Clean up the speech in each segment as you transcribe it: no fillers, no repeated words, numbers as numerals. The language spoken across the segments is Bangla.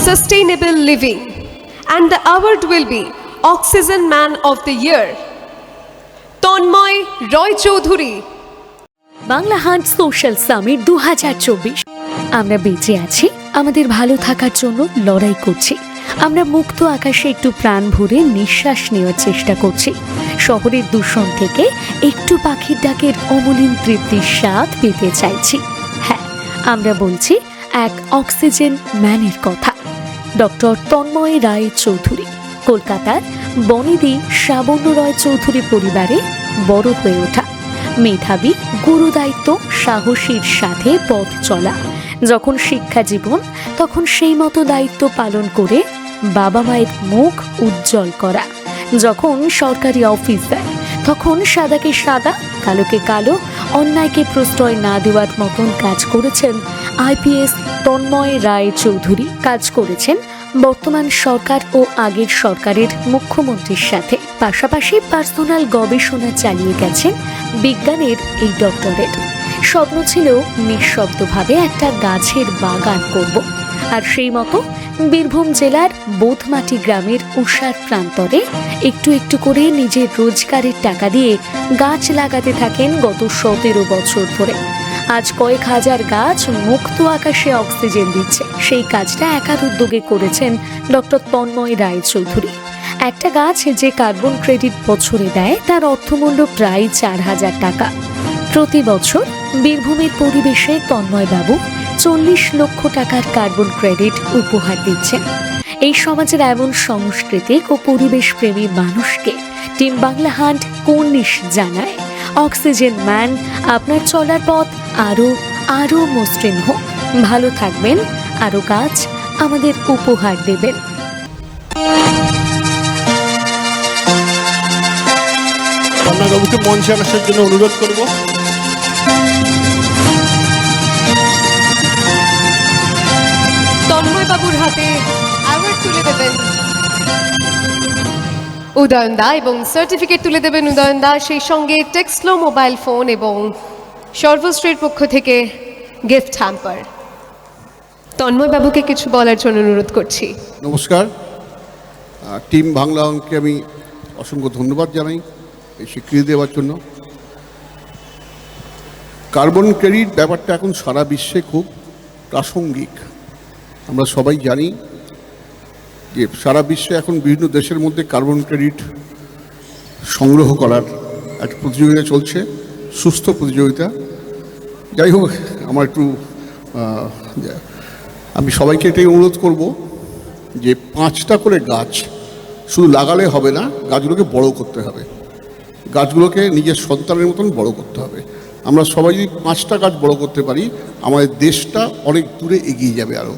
sustainable living, and the award will be Oxygen Man of the Year, Tanmoy Roy Choudhury. Bangla hunt social summit 2024। আমরা বেঁচে আছি আমাদের ভালো থাকার জন্য লড়াই করছি। আমরা মুক্ত আকাশে একটু প্রাণ ভরে নিঃশ্বাস নেওয়ার চেষ্টা করছি। শহরের দূষণ থেকে একটু পাখির ডাকের অমলিন তৃপ্তির স্বাদ পেতে চাইছি। হ্যাঁ, আমরা বলছি এক অক্সিজেন ম্যানের কথা, ডক্টর তন্ময় রায় চৌধুরী। কলকাতার বনেদি শ্রাবণ্য রয় চৌধুরী পরিবারে বড় হয়ে ওঠা, মেধাবী, গুরুদায়িত্ব, সাহসীর সাথে পথ চলা। যখন শিক্ষা জীবন, তখন সেই মতো দায়িত্ব পালন করে বাবা মায়ের মুখ উজ্জ্বল করা। যখন সরকারি অফিস দেয়, তখন সাদাকে সাদা, কালোকে কালো, অন্যায়কে প্রশ্রয় না দেওয়ার মতন কাজ করেছেন আইপিএস তন্ময় রায় চৌধুরী। কাজ করেছেন বর্তমান সরকার ও আগের সরকারের মুখ্যমন্ত্রীর সাথে। পাশাপাশি পার্সোনাল গবেষণা চালিয়ে গেছেন বিজ্ঞানের এই ডক্টরেট। স্বপ্ন ছিল নিঃশব্দভাবে একটা গাছের বাগান করব, আর সেই মতো বীরভূম জেলার বোধমাটি গ্রামের উষার প্রান্তরে একটু একটু করে নিজের রোজগারের টাকা দিয়ে গাছ লাগাতে থাকেন গত 17 বছর ধরে। আজ কয়েক হাজার গাছ মুক্ত আকাশে অক্সিজেন দিচ্ছে। সেই কাজটা একার উদ্যোগে করেছেন ডক্টর তন্ময় রায় চৌধুরী। একটা গাছ যে কার্বন ক্রেডিট বছরে দেয়, তার অর্থমূল্য প্রায় 4000 টাকা। প্রতি বছর বীরভূমের পরিবেশে তন্ময়বাবু 40 লক্ষ টাকার কার্বন ক্রেডিট উপহার দিচ্ছেন। এই সমাজের এমন সাংস্কৃতিক ও পরিবেশ প্রেমী মানুষকে টিম বাংলা হান্ট কুর্নিশ জানায়, অক্সিজেন ম্যান, আপনার চলার পথ আরো আরো মসৃণ হোক। ভালো থাকবেন, আরো গাছ আমাদের উপহার দেবেন। বাবুকে মঞ্চে আসার জন্য অনুরোধ করব। তন্ময় বাবুর হাতে অ্যাওয়ার্ড তুলে দেবেন উদয়ন দা এবং সার্টিফিকেট তুলে দেবেন উদয়ন দা। সেই সঙ্গে টেক্সলো মোবাইল ফোন এবং সর্বশ্রীর পক্ষ থেকে গিফট হ্যাম্পার। তন্ময় বাবুকে কিছু বলার জন্য অনুরোধ করছি। নমস্কার, টিম বাংলা অঙ্কে আমি অসংখ্য ধন্যবাদ জানাই এই স্বীকৃতি দেওয়ার জন্য। কার্বন ক্রেডিট ব্যাপারটা এখন সারা বিশ্বে খুব প্রাসঙ্গিক। আমরা সবাই জানি যে সারা বিশ্বে এখন বিভিন্ন দেশের মধ্যে কার্বন ক্রেডিট সংগ্রহ করার একটা প্রতিযোগিতা চলছে, সুস্থ প্রতিযোগিতা। যাই হোক, আমি সবাইকে এটাই অনুরোধ করব যে 5টা করে গাছ শুধু লাগালে হবে না, গাছগুলোকে বড় করতে হবে, গাছগুলোকে নিজের সন্তানের মতন বড় করতে হবে। আমরা সবাই যদি 5টা গাছ বড় করতে পারি, আমাদের দেশটা অনেক দূরে এগিয়ে যাবে। আরও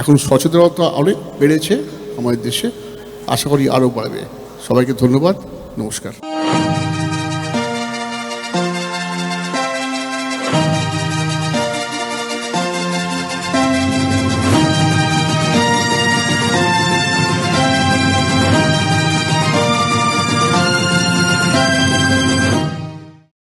এখন সচেতনতা অনেক বেড়েছে আমাদের দেশে, আশা করি আরও বাড়বে। সবাইকে ধন্যবাদ, নমস্কার।